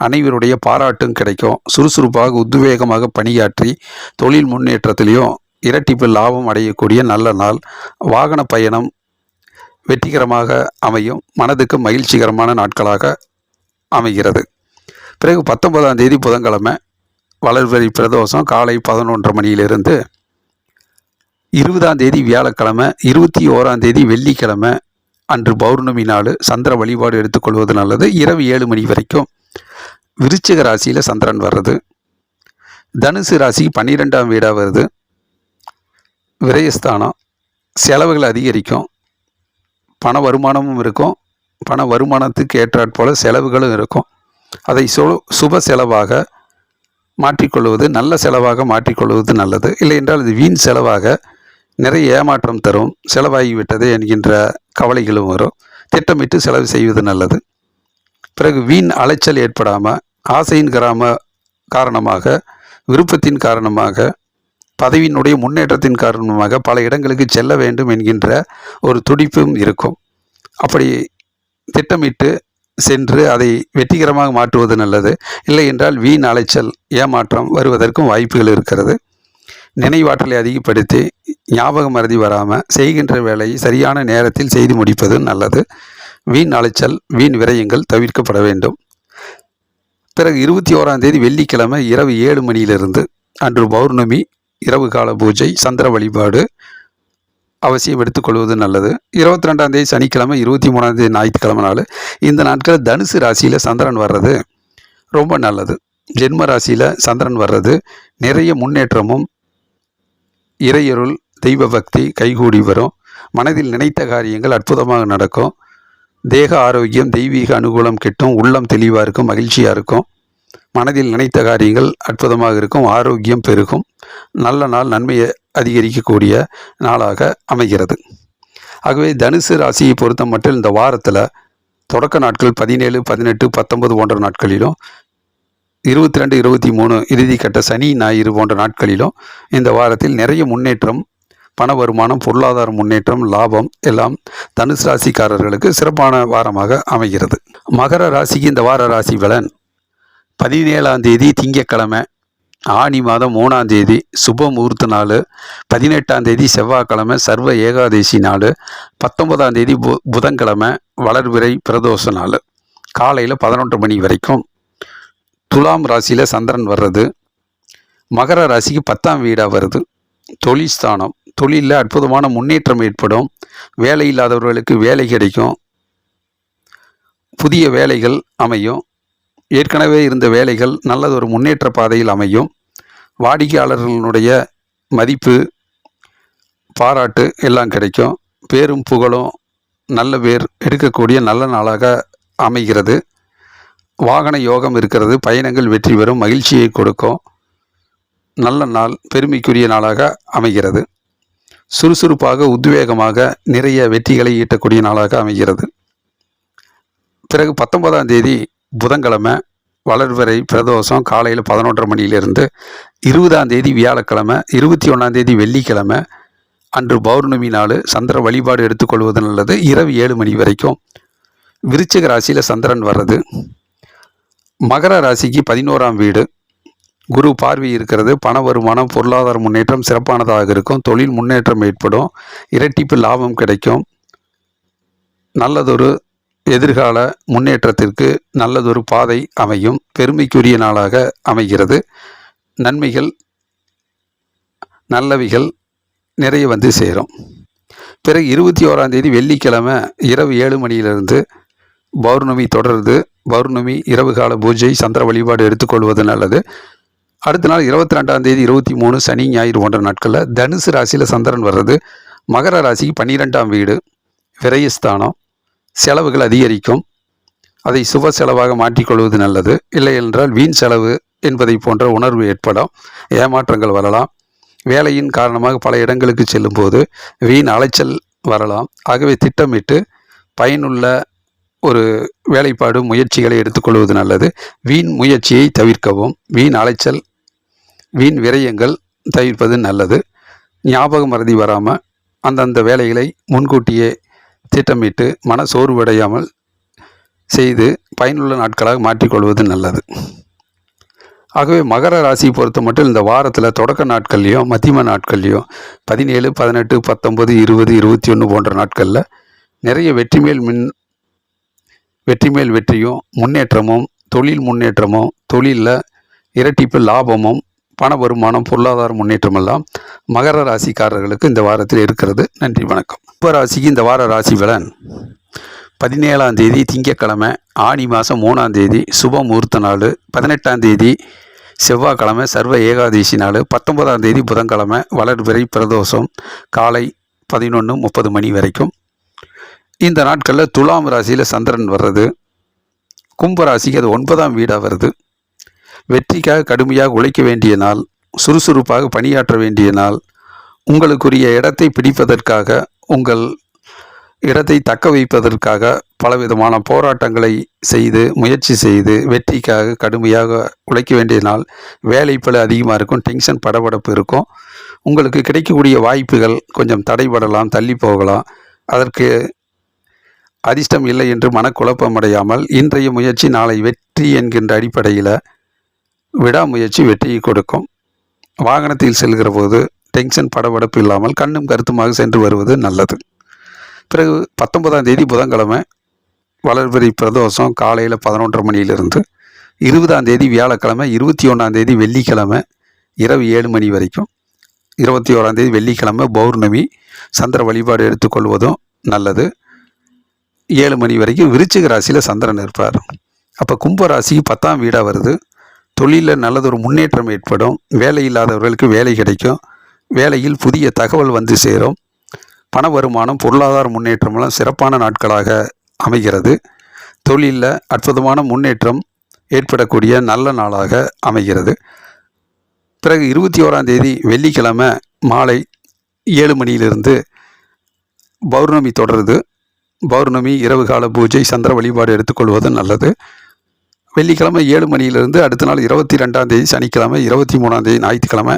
அனைவருடைய பாராட்டும் கிடைக்கும். சுறுசுறுப்பாக உத்வேகமாக பணியாற்றி தொழில் முன்னேற்றத்திலையும் இரட்டிப்பு லாபம் அடையக்கூடிய நல்ல நாள். வாகன பயணம் வெற்றிகரமாக அமையும், மனதுக்கு மகிழ்ச்சிகரமான நாட்களாக அமைகிறது. பிறகு 19ஆம் தேதி புதன்கிழமை வளர்வரி பிரதோஷம் காலை 11:30 மணியிலிருந்து 20ஆம் தேதி வியாழக்கிழமை 21ஆம் தேதி வெள்ளிக்கிழமை அன்று பௌர்ணமி நாள். சந்திர வழிபாடு எடுத்துக்கொள்வது நல்லது. இரவு 7 மணி வரைக்கும் விருச்சிக ராசியில் சந்திரன் வர்றது. தனுசு ராசிக்கு 12ஆம் வீடாக வருது. விரயஸ்தானம், செலவுகள் அதிகரிக்கும், பண வருமானமும் இருக்கும், பண வருமானத்துக்கு ஏற்றாற்போல் செலவுகளும் இருக்கும். அதை சுப செலவாக மாற்றிக்கொள்வது, நல்ல செலவாக மாற்றிக்கொள்வது நல்லது. இல்லை என்றால் இது வீண் செலவாக நிறைய ஏமாற்றம் தரும். செலவாகிவிட்டது என்கின்ற கவலைகளும் வரும். திட்டமிட்டு செலவு செய்வது நல்லது. பிறகு வீண் அலைச்சல் ஏற்படாமல், ஆசையின் காரணமாக, விருப்பத்தின் காரணமாக, பதவியினுடைய முன்னேற்றத்தின் காரணமாக பல இடங்களுக்கு செல்ல வேண்டும் என்கின்ற ஒரு துடிப்பும் இருக்கும். அப்படி திட்டமிட்டு சென்று அதை வெற்றிகரமாக மாற்றுவது நல்லது. இல்லை என்றால் வீண் அலைச்சல், ஏமாற்றம் வருவதற்கும் வாய்ப்புகள் இருக்கிறது. நினைவாற்றலை அதிகப்படுத்தி ஞாபக மறதி வராமல் செய்கின்ற வேலையை சரியான நேரத்தில் செய்து முடிப்பது நல்லது. வீண் அலைச்சல், வீண் விரயங்கள் தவிர்க்கப்பட வேண்டும். பிறகு 21ஆம் தேதி வெள்ளிக்கிழமை இரவு 7 மணியிலிருந்து அன்று பௌர்ணமி, இரவு கால பூஜை, சந்திர வழிபாடு அவசியம் எடுத்துக்கொள்வது நல்லது. 22ஆம் தேதி சனிக்கிழமை, 23ஆம் தேதி ஞாயிற்றுக்கிழமை நாள். இந்த நாட்கள் தனுசு ராசியில் சந்திரன் வர்றது ரொம்ப நல்லது. ஜென்ம ராசியில் சந்திரன் வர்றது நிறைய முன்னேற்றமும், இறையருள், தெய்வ பக்தி கைகூடி வரும். மனதில் நினைத்த காரியங்கள் அற்புதமாக நடக்கும். தேக ஆரோக்கியம், தெய்வீக அனுகூலம் கிட்டும். உள்ளம் தெளிவாக இருக்கும், மகிழ்ச்சியாக இருக்கும். மனதில் நினைத்த காரியங்கள் அற்புதமாக இருக்கும். ஆரோக்கியம் பெருகும். நல்ல நாள், நன்மையை அதிகரிக்கக்கூடிய நாளாக அமைகிறது. ஆகவே தனுசு ராசியை பொறுத்த மட்டும் இந்த வாரத்தில் தொடக்க நாட்கள் 17, 18, 19 போன்ற நாட்களிலும், 22, 23 இறுதிக்கட்ட சனி, ஞாயிறு போன்ற நாட்களிலும் இந்த வாரத்தில் நிறைய முன்னேற்றம், பண வருமானம், பொருளாதார முன்னேற்றம், லாபம் எல்லாம் தனுசு ராசிக்காரர்களுக்கு சிறப்பான வாரமாக அமைகிறது. மகர ராசிக்கு இந்த வார ராசி பலன்: 17ஆம் தேதி திங்கட்கிழமை, ஆனி மாதம் 3ஆம் தேதி சுப முகூர்த்த நாள். 18ஆம் தேதி செவ்வாய்க்கிழமை சர்வ ஏகாதசி நாள். 19ஆம் தேதி புதன்கிழமை வளர்பிறை பிரதோஷ நாள். காலையில் 11 மணி வரைக்கும் துலாம் ராசியில் சந்திரன் வர்றது. மகர ராசிக்கு 10ஆம் வீடாக வருது. தொழில் ஸ்தானம், தொழிலில் அற்புதமான முன்னேற்றம் ஏற்படும். வேலை இல்லாதவர்களுக்கு வேலை கிடைக்கும். புதிய வேலைகள் அமையும். ஏற்கனவே இருந்த வேலைகள் நல்லதொரு முன்னேற்ற பாதையில் அமையும். வாடிக்கையாளர்களுடைய மதிப்பு, பாராட்டு எல்லாம் கிடைக்கும். பேரும் புகழும், நல்ல பேர் எடுக்கக்கூடிய நல்ல நாளாக அமைகிறது. வாகன யோகம் இருக்கிறது. பயணங்கள் வெற்றி பெறும், மகிழ்ச்சியை கொடுக்கும். நல்ல நாள், பெருமைக்குரிய நாளாக அமைகிறது. சுறுசுறுப்பாக, உத்வேகமாக நிறைய வெற்றிகளை ஈட்டக்கூடிய நாளாக அமைகிறது. பிறகு 19ஆம் தேதி புதன்கிழமை வளர்வரை பிரதோஷம் காலையில் 11:30 மணியிலிருந்து 20ஆம் தேதி வியாழக்கிழமை, 21ஆம் தேதி வெள்ளிக்கிழமை அன்று பௌர்ணமி நாள். சந்திர வழிபாடு எடுத்துக்கொள்வது நல்லது. இரவு 7 மணி வரைக்கும் விருச்சிக ராசியில் சந்திரன் வர்றது. மகர ராசிக்கு 11ஆம் வீடு, குரு பார்வை இருக்கிறது. பண வருமானம், பொருளாதார முன்னேற்றம் சிறப்பானதாக இருக்கும். தொழில் முன்னேற்றம் ஏற்படும். இரட்டிப்பு லாபம் கிடைக்கும். நல்லதொரு எதிர்கால முன்னேற்றத்திற்கு நல்லதொரு பாதை அமையும். பெருமைக்குரிய நாளாக அமைகிறது. நன்மைகள், நல்லவைகள் நிறைய வந்து சேரும். பிறகு 21ஆம் தேதி வெள்ளிக்கிழமை இரவு 7 மணியிலிருந்து பௌர்ணமி தொடருது. பௌர்ணமி இரவு கால பூஜை, சந்திர வழிபாடு எடுத்துக்கொள்வது நல்லது. அடுத்த நாள் 22ஆம் தேதி 23 சனி, ஞாயிறு போன்ற நாட்களில் தனுசு ராசியில் சந்திரன் வர்றது. மகர ராசிக்கு 12ஆம் வீடு, விரயஸ்தானம். செலவுகள் அதிகரிக்கும். அதை சுப செலவாக மாற்றிக்கொள்வது நல்லது. இல்லை என்றால் வீண் செலவு என்பதை போன்ற உணர்வு ஏற்படும். ஏமாற்றங்கள் வரலாம். வேலையின் காரணமாக பல இடங்களுக்கு செல்லும்போது வீண் அலைச்சல் வரலாம். ஆகவே திட்டமிட்டு பயனுள்ள ஒரு வேலைப்பாடு, முயற்சிகளை எடுத்துக்கொள்வது நல்லது. வீண் முயற்சியை தவிர்க்கவும், வீண் அலைச்சல், வீண் விரயங்கள் தவிர்ப்பது நல்லது. ஞாபக மறதி வராமல் அந்தந்த வேலைகளை முன்கூட்டியே திட்டமிட்டு மன சோர்வடையாமல் செய்து பயனுள்ள நாட்களாக மாற்றிக்கொள்வது நல்லது. ஆகவே மகர ராசியை பொறுத்த மட்டும் இந்த வாரத்தில் தொடக்க நாட்கள்லையும் மத்தியம நாட்கள்லையும் 17, 18, 19, 20, 21 போன்ற நாட்களில் நிறைய வெற்றி மேல் வெற்றியும் முன்னேற்றமும் தொழில் முன்னேற்றமும் தொழிலில் இரட்டிப்பு லாபமும் பண வருமானம் பொருளாதார முன்னேற்றமெல்லாம் மகர ராசிக்காரர்களுக்கு இந்த வாரத்தில் இருக்கிறது. நன்றி, வணக்கம். கும்பராசிக்கு இந்த வார ராசி பலன் 17ஆம் தேதி திங்கட்கிழமை, ஆனி மாதம் 3ஆம் தேதி சுப முகூர்த்த நாள், 18ஆம் தேதி செவ்வாய்க்கிழமை சர்வ ஏகாதசி நாள், 19ஆம் தேதி புதன்கிழமை வளர்பிறை பிரதோஷம் காலை 11:30 மணி வரைக்கும். இந்த நாட்களில் துலாம் ராசியில் சந்திரன் வர்றது, கும்பராசிக்கு அது 9ஆம் வீடாக வருது. வெற்றிக்காக கடுமையாக உழைக்க வேண்டிய நாள், சுறுசுறுப்பாக பணியாற்ற வேண்டிய நாள், உங்களுக்குரிய இடத்தை பிடிப்பதற்காக உங்கள் இடத்தை தக்க வைப்பதற்காக பலவிதமான போராட்டங்களை செய்து முயற்சி செய்து வெற்றிக்காக கடுமையாக உழைக்க வேண்டிய நாள். வேலைப்பளு அதிகமாக இருக்கும், டென்ஷன் படபடப்பு இருக்கும். உங்களுக்கு கிடைக்கக்கூடிய வாய்ப்புகள் கொஞ்சம் தடைபடலாம், தள்ளி போகலாம். அதற்கு அதிர்ஷ்டம் இல்லை என்று மனக்குழப்பமடையாமல் இன்றைய முயற்சி நாளை வெற்றி என்கின்ற அடிப்படையில் விடாமுயற்சி வெற்றியை கொடுக்கும். வாகனத்தில் செல்கிற போது டென்ஷன் படபடப்பு இல்லாமல் கண்ணும் கருத்துமாக சென்று வருவது நல்லது. பிறகு 19ஆம் தேதி புதன்கிழமை வளர்பிறை பிரதோஷம் காலையில் 11:30 மணியிலிருந்து, 20ஆம் தேதி வியாழக்கிழமை, 21ஆம் தேதி வெள்ளிக்கிழமை இரவு 7 மணி வரைக்கும், 21ஆம் தேதி வெள்ளிக்கிழமை பௌர்ணமி, சந்திர வழிபாடு எடுத்துக்கொள்வதும் நல்லது. 7 மணி வரைக்கும் விருச்சிக ராசியில் சந்திரன் இருப்பார். அப்போ கும்பராசிக்கு 10ஆம் வீடாக வருது. தொழிலில் நல்லதொரு முன்னேற்றம் ஏற்படும். வேலை இல்லாதவர்களுக்கு வேலை கிடைக்கும். வேலையில் புதிய தகவல் வந்து சேரும். பண வருமானம் பொருளாதார முன்னேற்றமெல்லாம் சிறப்பான நாட்களாக அமைகிறது. தொழிலில் அற்புதமான முன்னேற்றம் ஏற்படக்கூடிய நல்ல நாளாக அமைகிறது. பிறகு 21ஆம் தேதி வெள்ளிக்கிழமை மாலை 7 மணியிலிருந்து பௌர்ணமி தொடருது. பௌர்ணமி இரவு கால பூஜை சந்திர வழிபாடு எடுத்துக்கொள்வது நல்லது. வெள்ளிக்கிழமை 7 மணியிலிருந்து அடுத்த நாள் 22ஆம் தேதி சனிக்கிழமை, 23ஆம் தேதி ஞாயிற்றுக்கிழமை,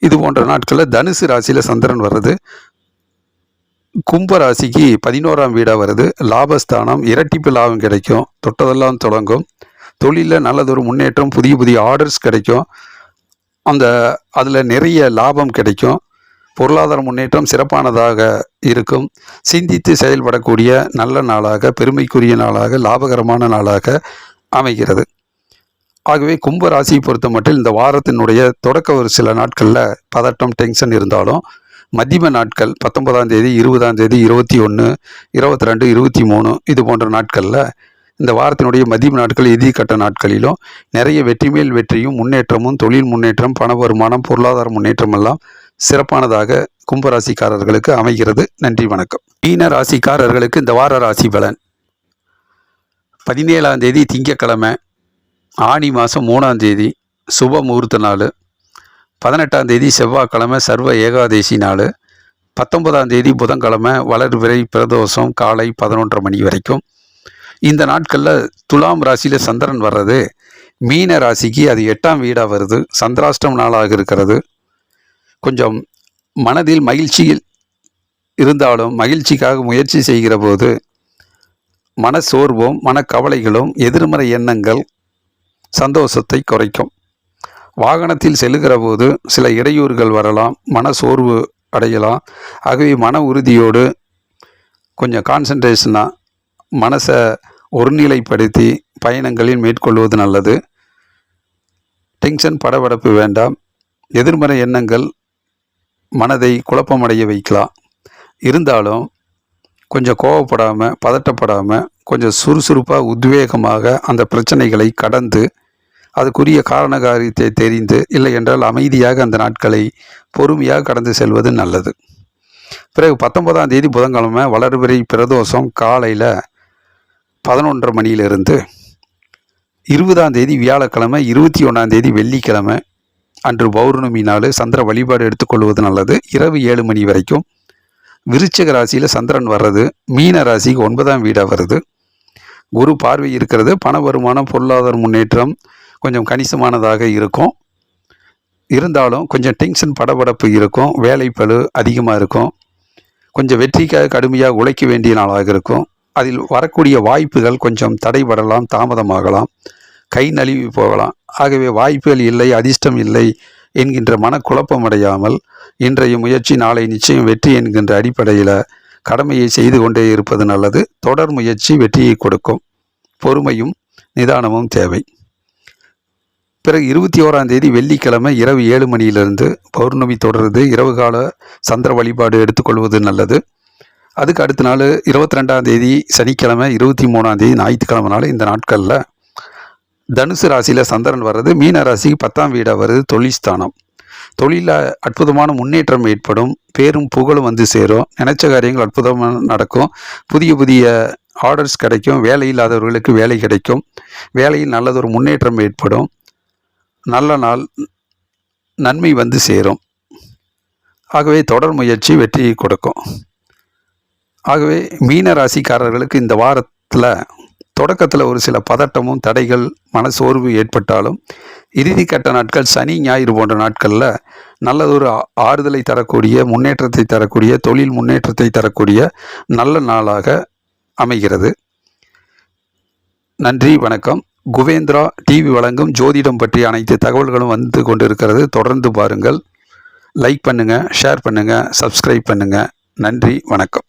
இது போன்ற நாட்களில் தனுசு ராசியில் சந்திரன் வர்றது. கும்பராசிக்கு 11ஆம் வீடாக வருது. லாபஸ்தானம், இரட்டிப்பு லாபம் கிடைக்கும். தொட்டதெல்லாம் தொடங்கும். தொழிலில் நல்லதொரு முன்னேற்றம், புதிய புதிய ஆர்டர்ஸ் கிடைக்கும். அதில் நிறைய லாபம் கிடைக்கும். பொருளாதார முன்னேற்றம் சிறப்பானதாக இருக்கும். சிந்தித்து செயல்படக்கூடிய நல்ல நாளாக, பெருமைக்குரிய நாளாக, லாபகரமான நாளாக அமைகிறது. ஆகவே கும்பராசியை பொறுத்த மட்டும் இந்த வாரத்தினுடைய தொடக்க ஒரு சில நாட்களில் பதட்டம், டென்ஷன் இருந்தாலும் மத்தியம நாட்கள் 19ஆம் தேதி, 20ஆம் தேதி, 21, 22, 23 இது போன்ற நாட்களில் இந்த வாரத்தினுடைய மத்தியம நாட்கள் இறுதிக்கட்ட நாட்களிலும் நிறைய வெற்றி மேல் வெற்றியும் முன்னேற்றமும் தொழில் முன்னேற்றம், பண வருமானம், பொருளாதார முன்னேற்றம் எல்லாம் சிறப்பானதாக கும்பராசிக்காரர்களுக்கு அமைகிறது. நன்றி, வணக்கம். மீன ராசிக்காரர்களுக்கு இந்த வார ராசி பலன் 17ஆம் தேதி திங்கட்கிழமை, ஆனி மாதம் 3ஆம் தேதி சுப முகூர்த்த நாள், 18ஆம் தேதி செவ்வாய்க்கிழமை சர்வ ஏகாதசி நாள், 19ஆம் தேதி புதன்கிழமை வளர்பிறை பிரதோஷம் காலை 11:30 மணி வரைக்கும். இந்த நாட்களில் துலாம் ராசியில் சந்திரன் வர்றது. மீன ராசிக்கு அது 8ஆம் வீடாக வருது. சந்திராஷ்டம நாளாக இருக்கிறது. கொஞ்சம் மனதில் மகிழ்ச்சியில் இருந்தாலும் மகிழ்ச்சிக்காக முயற்சி செய்கிற போது மனசோர்வும் மனக்கவலைகளும் எதிர்மறை எண்ணங்கள் சந்தோஷத்தை குறைக்கும். வாகனத்தில் செல்லுகிற போது சில இடையூறுகள் வரலாம், மனசோர்வு அடையலாம். ஆகவே மன உறுதியோடு கொஞ்சம் கான்சன்ட்ரேஷனாக மனசை ஒருநிலைப்படுத்தி பயணங்களில் மேற்கொள்வது நல்லது. டென்ஷன் படபடப்பு வேண்டாம். எதிர்மறை எண்ணங்கள் மனதை குழப்பமடைய வைக்கலாம். இருந்தாலும் கொஞ்சம் கோவப்படாமல், பதட்டப்படாமல், கொஞ்சம் சுறுசுறுப்பாக உத்வேகமாக அந்த பிரச்சனைகளை கடந்து அதுக்குரிய காரண காரியத்தை தெரிந்து, இல்லை என்றால் அமைதியாக அந்த நாட்களை பொறுமையாக கடந்து செல்வது நல்லது. பிறகு 19ஆம் தேதி புதன்கிழமை வளர்பிறை பிரதோஷம் காலையில் 11:30 மணியிலிருந்து, 20ஆம் தேதி வியாழக்கிழமை, 21ஆம் தேதி வெள்ளிக்கிழமை அன்று பௌர்ணமி நாள் சந்திர வழிபாடு எடுத்துக்கொள்வது நல்லது. இரவு 7 மணி வரைக்கும். விருச்சிக ராசியில் சந்திரன் வர்றது. மீன ராசிக்கு 9ஆம் வீடாக வருது. குரு பார்வை இருக்கிறது. பண வருமானம், பொருளாதார முன்னேற்றம் கொஞ்சம் கணிசமானதாக இருக்கும். இருந்தாலும் கொஞ்சம் டென்ஷன் படபடப்பு இருக்கும், வேலைப்பளு அதிகமாக இருக்கும், கொஞ்சம் வெற்றிக்காக கடுமையாக உழைக்க வேண்டிய நாளாக இருக்கும். அதில் வரக்கூடிய வாய்ப்புகள் கொஞ்சம் தடைபடலாம், தாமதமாகலாம், கை நழுவி போகலாம். ஆகவே வாய்ப்புகள் இல்லை, அதிர்ஷ்டம் இல்லை என்கின்ற மனக்குழப்பம் அடையாமல் இன்றைய முயற்சி நாளை நிச்சயம் வெற்றி என்கின்ற அடிப்படையில் கடமையை செய்து கொண்டே இருப்பது நல்லது. தொடர் முயற்சி வெற்றியை கொடுக்கும். பொறுமையும் நிதானமும் தேவை. பிறகு 21ஆம் தேதி வெள்ளிக்கிழமை இரவு 7 மணியிலிருந்து பௌர்ணமி தொடருது. இரவு கால சந்திர வழிபாடு எடுத்துக்கொள்வது நல்லது. அதுக்கு அடுத்த நாள் 22ஆம் தேதி சனிக்கிழமை, 23ஆம் தேதி ஞாயிற்றுக்கிழமை நாள் இந்த நாட்களில் தனுசு ராசியில் சந்திரன் வர்றது, மீன ராசிக்கு 10ஆம் வீடாக வருது, தொழில் ஸ்தானம். தொழிலில் அற்புதமான முன்னேற்றம் ஏற்படும், பேரும் புகழும் வந்து சேரும், நினைச்ச காரியங்கள் அற்புதமாக நடக்கும், புதிய புதிய ஆர்டர்ஸ் கிடைக்கும், வேலை இல்லாதவர்களுக்கு வேலை கிடைக்கும், வேலையில் நல்லதொரு முன்னேற்றம் ஏற்படும், நல்ல நாள், நன்மை வந்து சேரும். ஆகவே தொடர் முயற்சி வெற்றியை கொடுக்கும். ஆகவே மீன ராசிக்காரர்களுக்கு இந்த வாரத்தில் தொடக்கத்தில் ஒரு சில பதட்டமும் தடைகள் மனசோர்வு ஏற்பட்டாலும் இறுதி கட்ட நாட்கள் சனி ஞாயிறு போன்ற நாட்களில் நல்லதொரு ஆறுதலை தரக்கூடிய, முன்னேற்றத்தை தரக்கூடிய, தொழில் முன்னேற்றத்தை தரக்கூடிய நல்ல நாளாக அமைகிறது. நன்றி, வணக்கம். குவேந்திரா டிவி வழங்கும் ஜோதிடம் பற்றிய அனைத்து தகவல்களும் வந்து கொண்டிருக்கிறது. தொடர்ந்து பாருங்கள். லைக் பண்ணுங்கள், ஷேர் பண்ணுங்கள், சப்ஸ்கிரைப் பண்ணுங்கள். நன்றி, வணக்கம்.